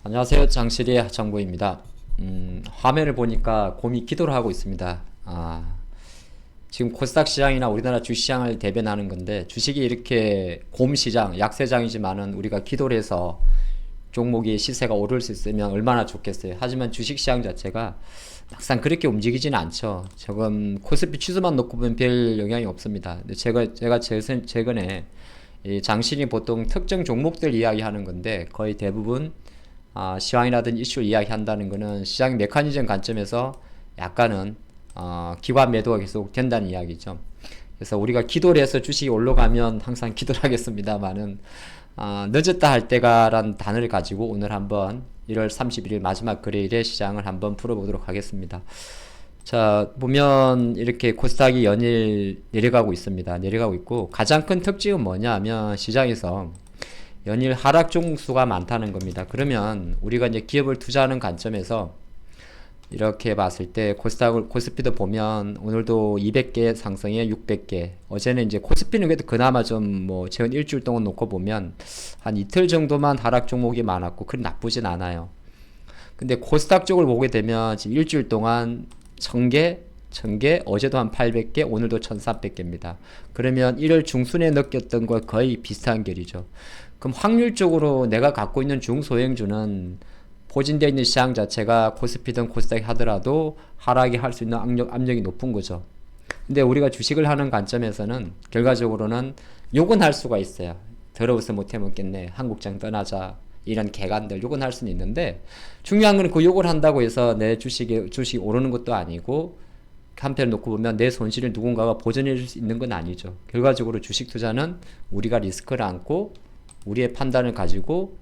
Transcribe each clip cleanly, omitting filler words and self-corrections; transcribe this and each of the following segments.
안녕하세요. 장실의 장보입니다. 화면을 보니까 곰이 기도를 하고 있습니다. 지금 코스닥 시장이나 우리나라 주시장을 대변하는 건데 주식이 이렇게 곰 시장, 약세장이지만은 우리가 기도를 해서 종목이 시세가 오를 수 있으면 얼마나 좋겠어요. 하지만 주식 시장 자체가 막상 그렇게 움직이지는 않죠. 지금 코스피 지수만 놓고 보면 별 영향이 없습니다. 근데 제가 최근에 이 장신이 보통 특정 종목들 이야기하는 건데 거의 대부분 시황이라든지 이슈를 이야기한다는 것은 시장 메커니즘 관점에서 약간은 기관 매도가 계속 된다는 이야기죠. 그래서 우리가 기도를 해서 주식이 올라가면 항상 기도를 하겠습니다만은 늦었다 할 때가란 단어를 가지고 오늘 한번 1월 31일 마지막 거래일의 시장을 한번 풀어보도록 하겠습니다. 자, 보면 이렇게 코스닥이 연일 내려가고 있습니다. 내려가고 있고 가장 큰 특징은 뭐냐 하면 시장에서 연일 하락 종목 수가 많다는 겁니다. 그러면 우리가 이제 기업을 투자하는 관점에서 이렇게 봤을 때 코스피도 보면 오늘도 200개 상승에 600개. 어제는 이제 코스피는 그래도 그나마 좀 뭐 최근 일주일 동안 놓고 보면 한 이틀 정도만 하락 종목이 많았고 그리 나쁘진 않아요. 근데 코스닥 쪽을 보게 되면 지금 일주일 동안 1000개, 어제도 한 800개, 오늘도 1300개입니다. 그러면 1월 중순에 느꼈던 거 거의 비슷한 결이죠. 그럼 확률적으로 내가 갖고 있는 중소형주는 포진되어 있는 시장 자체가 코스피든 코스닥이 하더라도 하락이 할 수 있는 압력이 높은 거죠. 근데 우리가 주식을 하는 관점에서는 결과적으로는 욕은 할 수가 있어요. 더러워서 못해 먹겠네. 한국장 떠나자. 이런 개간들 욕은 할 수는 있는데 중요한 건 그 욕을 한다고 해서 내 주식이 오르는 것도 아니고 한편 놓고 보면 내 손실을 누군가가 보전해 줄 수 있는 건 아니죠. 결과적으로 주식 투자는 우리가 리스크를 안고 우리의 판단을 가지고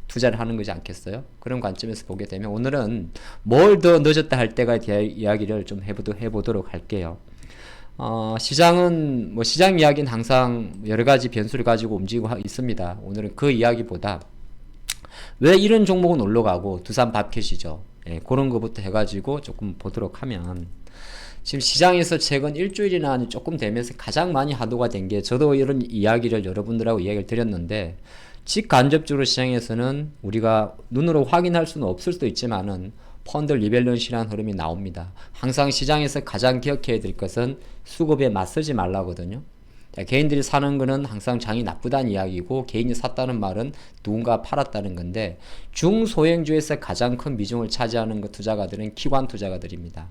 투자를 하는 거지 않겠어요? 그런 관점에서 보게 되면 오늘은 뭘 더 늦었다 할 때가 대한 이야기를 좀 해보도록 할게요. 시장은 뭐 시장 이야기는 항상 여러 가지 변수를 가지고 움직이고 있습니다. 오늘은 그 이야기보다 왜 이런 종목은 올라가고 두산 밥캣이죠. 예, 그런 거부터 해가지고 조금 보도록 하면 지금 시장에서 최근 일주일이나 조금 되면서 가장 많이 하도가 된 게 저도 이런 이야기를 여러분들하고 이야기를 드렸는데 직간접적으로 시장에서는 우리가 눈으로 확인할 수는 없을 수도 있지만은 펀드 리밸런스라는 흐름이 나옵니다. 항상 시장에서 가장 기억해야 될 것은 수급에 맞서지 말라거든요. 개인들이 사는 거는 항상 장이 나쁘다는 이야기고 개인이 샀다는 말은 누군가 팔았다는 건데 중소형주에서 가장 큰 비중을 차지하는 그 투자가들은 기관 투자가들입니다.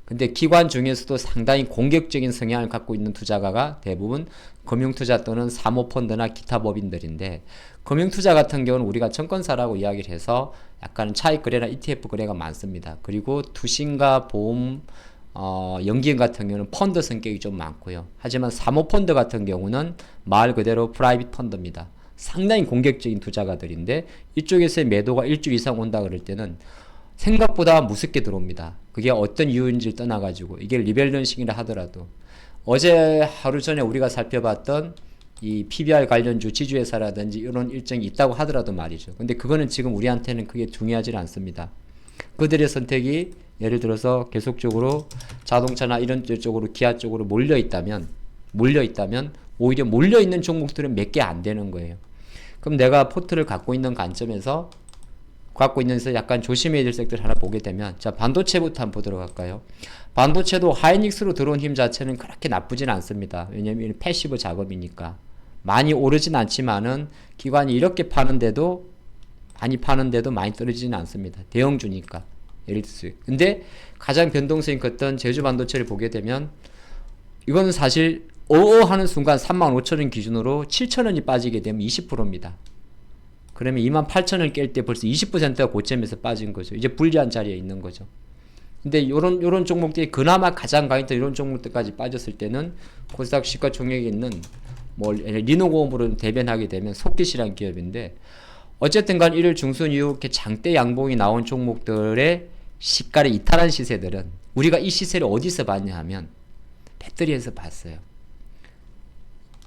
근데 기관 중에서도 상당히 공격적인 성향을 갖고 있는 투자가가 대부분 금융투자 또는 사모펀드나 기타 법인들인데 금융투자 같은 경우는 우리가 증권사라고 이야기를 해서 약간 차익 거래나 ETF 거래가 많습니다. 그리고 투신과 보험 연기금 같은 경우는 펀드 성격이 좀 많고요. 하지만 사모펀드 같은 경우는 말 그대로 프라이빗 펀드입니다. 상당히 공격적인 투자가들인데 이쪽에서의 매도가 일주일 이상 온다 그럴 때는 생각보다 무섭게 들어옵니다. 그게 어떤 이유인지를 떠나가지고 이게 리밸런싱이라 하더라도 어제 하루 전에 우리가 살펴봤던 이 PBR 관련주 지주회사라든지 이런 일정이 있다고 하더라도 말이죠. 근데 그거는 지금 우리한테는 그게 중요하지 않습니다. 그들의 선택이 예를 들어서 계속적으로 자동차나 이런 쪽으로 기아 쪽으로 몰려있다면 오히려 몰려있는 종목들은 몇 개 안 되는 거예요. 그럼 내가 포트를 갖고 있는 관점에서 약간 조심해야 될 섹터를 하나 보게 되면 자 반도체부터 한번 보도록 할까요? 반도체도 하이닉스로 들어온 힘 자체는 그렇게 나쁘진 않습니다. 왜냐면 패시브 작업이니까 많이 오르진 않지만은 기관이 이렇게 파는데도 많이 떨어지진 않습니다. 대형주니까 예를 들어서 근데 가장 변동성이 컸던 제주 반도체를 보게 되면 이거는 사실 하는 순간 35,000원 기준으로 7,000원이 빠지게 되면 20%입니다. 그러면 28,000원을 깰 때 벌써 20%가 고점에서 빠진 거죠. 이제 불리한 자리에 있는 거죠. 근데 요런 종목들이 그나마 가장 강했던 이런 종목들까지 빠졌을 때는 코스닥 시가총액에 있는 뭐 리노공업으로 대변하게 되면 속빛이라는 기업인데 어쨌든 간 1월 중순 이후 이렇게 장대 양봉이 나온 종목들의 시가를 이탈한 시세들은 우리가 이 시세를 어디서 봤냐 하면 배터리에서 봤어요.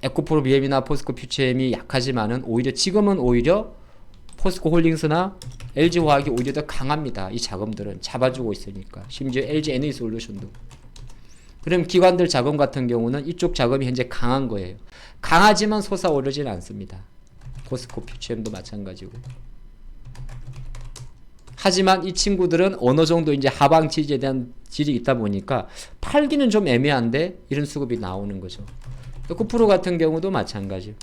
에코프로 BM이나 포스코 퓨처엠이 약하지만은 지금은 오히려 포스코 홀딩스나 LG화학이 오히려 더 강합니다. 이 자금들은 잡아주고 있으니까. 심지어 LG 에너지솔루션도. 그럼 기관들 자금 같은 경우는 이쪽 자금이 현재 강한 거예요. 강하지만 솟아오르진 않습니다. 포스코 퓨처엠도 마찬가지고. 하지만 이 친구들은 어느 정도 이제 하방 지지에 대한 질이 있다 보니까 팔기는 좀 애매한데 이런 수급이 나오는 거죠. 에코프로 같은 경우도 마찬가지요.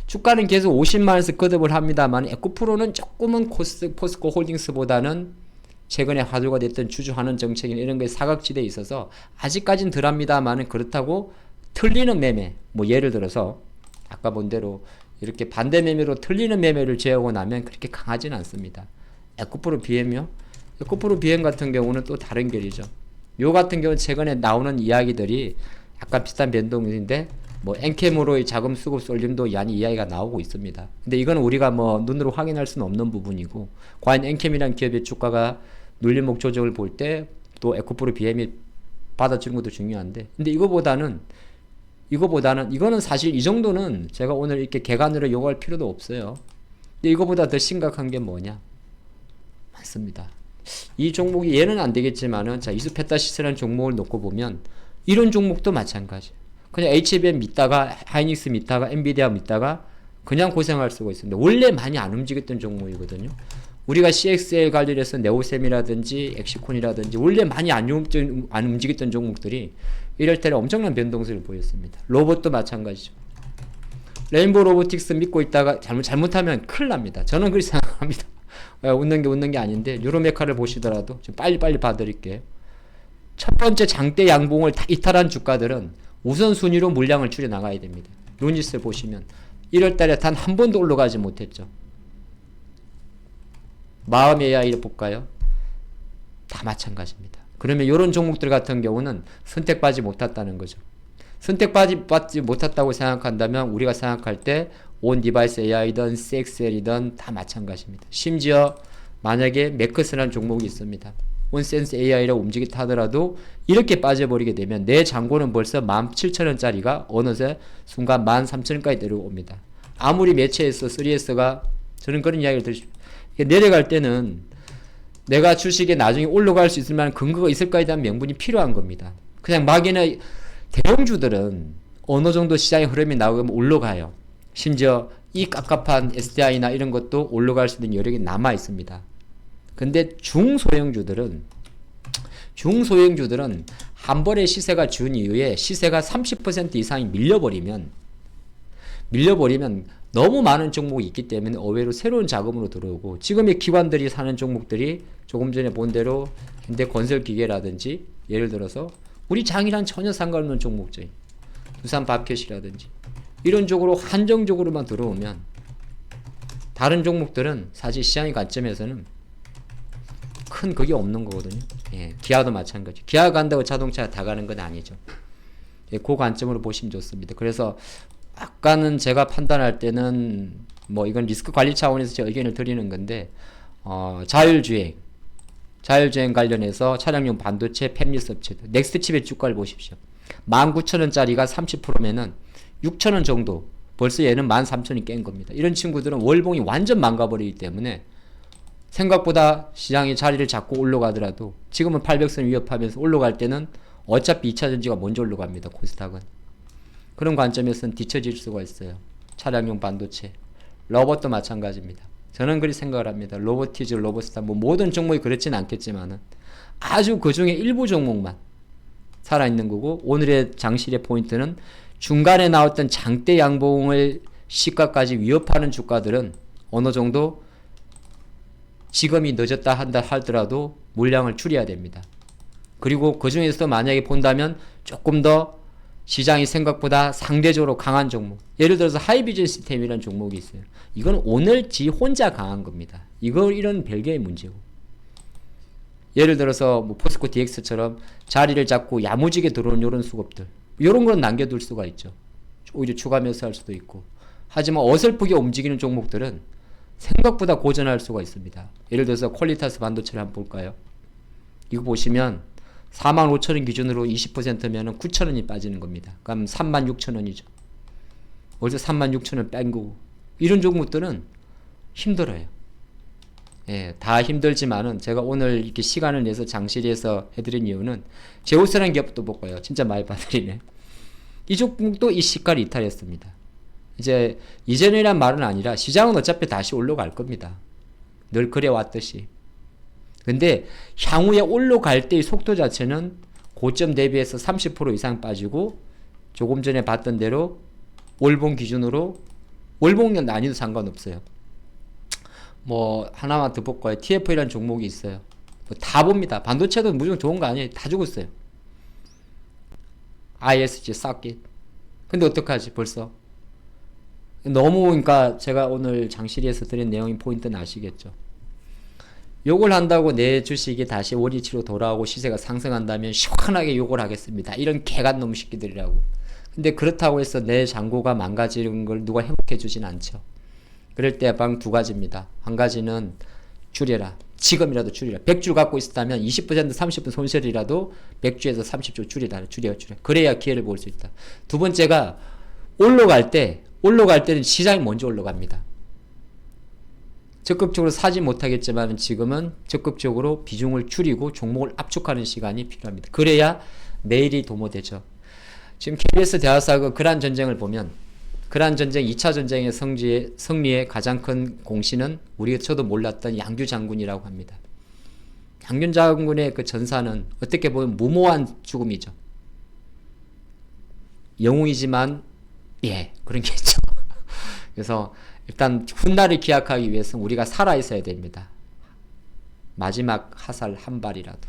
주가는 계속 50만원에서 거듭을 합니다만 에코프로는 조금은 포스코 홀딩스보다는 최근에 화두가 됐던 주주환원 정책이나 이런 거에 사각지대에 있어서 아직까지는 덜합니다만 그렇다고 틀리는 매매, 뭐 예를 들어서 아까 본 대로 이렇게 반대 매매로 틀리는 매매를 제하고 나면 그렇게 강하진 않습니다. 에코프로 BM이요? 에코프로 BM 같은 경우는 또 다른 결이죠. 요 같은 경우는 최근에 나오는 이야기들이 약간 비슷한 변동인데 뭐 엔캠으로의 자금 수급 쏠림도 야니 이야기가 나오고 있습니다. 근데 이건 우리가 뭐 눈으로 확인할 수는 없는 부분이고 과연 엔캠이란 기업의 주가가 눌림목 조정을 볼 때 또 에코프로 BM이 받아주는 것도 중요한데 근데 이거보다는 이거는 사실 이 정도는 제가 오늘 이렇게 개간으로 요구할 필요도 없어요. 근데 이거보다 더 심각한 게 뭐냐? 많습니다. 이 종목이 얘는 안 되겠지만은 자 이수페타시스라는 종목을 놓고 보면 이런 종목도 마찬가지. 그냥 HBM 믿다가 하이닉스 믿다가 엔비디아 믿다가 그냥 고생할 수가 있습니다. 원래 많이 안 움직였던 종목이거든요. 우리가 CXL 관련해서 네오셈이라든지 엑시콘이라든지 원래 많이 안 움직였던 종목들이 이럴 때는 엄청난 변동성을 보였습니다. 로봇도 마찬가지죠. 레인보우 로보틱스 믿고 있다가 잘못하면 큰일 납니다. 저는 그렇게 생각합니다. 웃는 게 아닌데 유로메카를 보시더라도 좀 빨리 봐드릴게요. 첫 번째 장대 양봉을 다 이탈한 주가들은 우선순위로 물량을 줄여 나가야 됩니다. 루니스를 보시면 1월달에 단 한 번도 올라가지 못했죠. 마음 AI를 볼까요? 다 마찬가지입니다. 그러면 이런 종목들 같은 경우는 선택받지 못했다는 거죠. 선택받지 못했다고 생각한다면 우리가 생각할 때 온 디바이스 AI든 CXL이든 다 마찬가지입니다. 심지어 만약에 맥커스라는 종목이 있습니다. 온센스 AI라고 움직이다 하더라도 이렇게 빠져버리게 되면 내 잔고는 벌써 17,000원짜리가 어느새 순간 13,000원까지 내려옵니다. 아무리 매체에서 3S가 저는 그런 이야기를 들으십시오. 내려갈 때는 내가 주식에 나중에 올라갈 수 있을 만한 근거가 있을까에 대한 명분이 필요한 겁니다. 그냥 막연히 대형주들은 어느 정도 시장의 흐름이 나오면 올라가요. 심지어 이 깝깝한 SDI나 이런 것도 올라갈 수 있는 여력이 남아 있습니다. 근데 중소형주들은 한 번의 시세가 준 이후에 시세가 30% 이상이 밀려버리면 너무 많은 종목이 있기 때문에 의외로 새로운 자금으로 들어오고 지금의 기관들이 사는 종목들이 조금 전에 본 대로 현대건설기계라든지 예를 들어서 우리 장이랑 전혀 상관없는 종목죠. 두산밥켓이라든지 이런 쪽으로 한정적으로만 들어오면 다른 종목들은 사실 시장의 관점에서는 큰 그게 없는 거거든요. 예, 기아도 마찬가지. 기아 간다고 자동차가 다 가는 건 아니죠. 예, 그 관점으로 보시면 좋습니다. 그래서 아까는 제가 판단할 때는 뭐 이건 리스크 관리 차원에서 제 의견을 드리는 건데 자율주행 관련해서 차량용 반도체 팹리스 업체들 넥스트칩의 주가를 보십시오. 19,000원짜리가 30%면은 6,000원 정도 벌써 얘는 13,000원이 깬 겁니다. 이런 친구들은 월봉이 완전 망가버리기 때문에 생각보다 시장이 자리를 잡고 올라가더라도 지금은 800선 위협하면서 올라갈 때는 어차피 2차전지가 먼저 올라갑니다. 코스닥은. 그런 관점에서는 뒤처질 수가 있어요. 차량용 반도체. 로봇도 마찬가지입니다. 저는 그렇게 생각을 합니다. 로보티즈, 로봇스타 뭐 모든 종목이 그렇지는 않겠지만은 아주 그 중에 일부 종목만 살아있는 거고 오늘의 장실의 포인트는 중간에 나왔던 장대 양봉을 시가까지 위협하는 주가들은 어느 정도 지금이 늦었다 한다 하더라도 물량을 줄여야 됩니다. 그리고 그 중에서도 만약에 본다면 조금 더 시장이 생각보다 상대적으로 강한 종목 예를 들어서 하이비전 시스템이라는 종목이 있어요. 이건 오늘 지 혼자 강한 겁니다. 이런 별개의 문제고 예를 들어서 뭐 포스코 DX처럼 자리를 잡고 야무지게 들어오는 이런 수급들 이런 건 남겨둘 수가 있죠. 오히려 추가 매수할 수도 있고 하지만 어설프게 움직이는 종목들은 생각보다 고전할 수가 있습니다. 예를 들어서 퀄리타스 반도체를 한번 볼까요? 이거 보시면 45,000원 기준으로 20%면은 9,000원이 빠지는 겁니다. 그럼 36,000원이죠. 벌써 36,000원 뺀 거고. 이런 종목들은 힘들어요. 예, 다 힘들지만은 제가 오늘 이렇게 시간을 내서 장실에서 해드린 이유는 제우스라는 기업도 볼까요? 진짜 많이 봐드리네. 이 종목도 이 시가를 이탈했습니다. 이제 이전이란 말은 아니라 시장은 어차피 다시 올라갈 겁니다. 늘 그래 왔듯이. 근데 향후에 올라갈 때의 속도 자체는 고점 대비해서 30% 이상 빠지고 조금 전에 봤던 대로 월봉 기준으로 월봉년 난이도 상관없어요. 뭐 하나만 더 볼까요? TF이라는 종목이 있어요. 뭐다 봅니다. 반도체도 무조건 좋은 거 아니에요. 다 죽었어요. ISG 싹기. 근데 어떡하지 벌써? 너무 그러니까 제가 오늘 장시리에서 드린 내용인 포인트는 아시겠죠? 욕을 한다고 내 주식이 다시 원위치로 돌아오고 시세가 상승한다면 시원하게 욕을 하겠습니다. 이런 개같은 놈 새끼들이라고. 근데 그렇다고 해서 내 잔고가 망가지는 걸 누가 행복해 주진 않죠. 그럴 때 방 두 가지입니다. 한 가지는 줄여라. 지금이라도 줄이라. 100줄 갖고 있었다면 20% 30% 손실이라도 100주에서 30줄 줄여. 그래야 기회를 볼 수 있다. 두 번째가 올라갈 때는 시장이 먼저 올라갑니다. 적극적으로 사지 못하겠지만 지금은 적극적으로 비중을 줄이고 종목을 압축하는 시간이 필요합니다. 그래야 내일이 도모되죠. 지금 KBS 대하사가 그란 전쟁을 보면 그란 전쟁 2차 전쟁의 승리의 가장 큰 공신은 우리가 저도 몰랐던 양규 장군이라고 합니다. 양규 장군의 그 전사는 어떻게 보면 무모한 죽음이죠. 영웅이지만 그런 게 있죠. 그래서 일단 훗날을 기약하기 위해서는 우리가 살아있어야 됩니다. 마지막 화살 한 발이라도.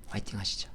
화이팅 하시죠.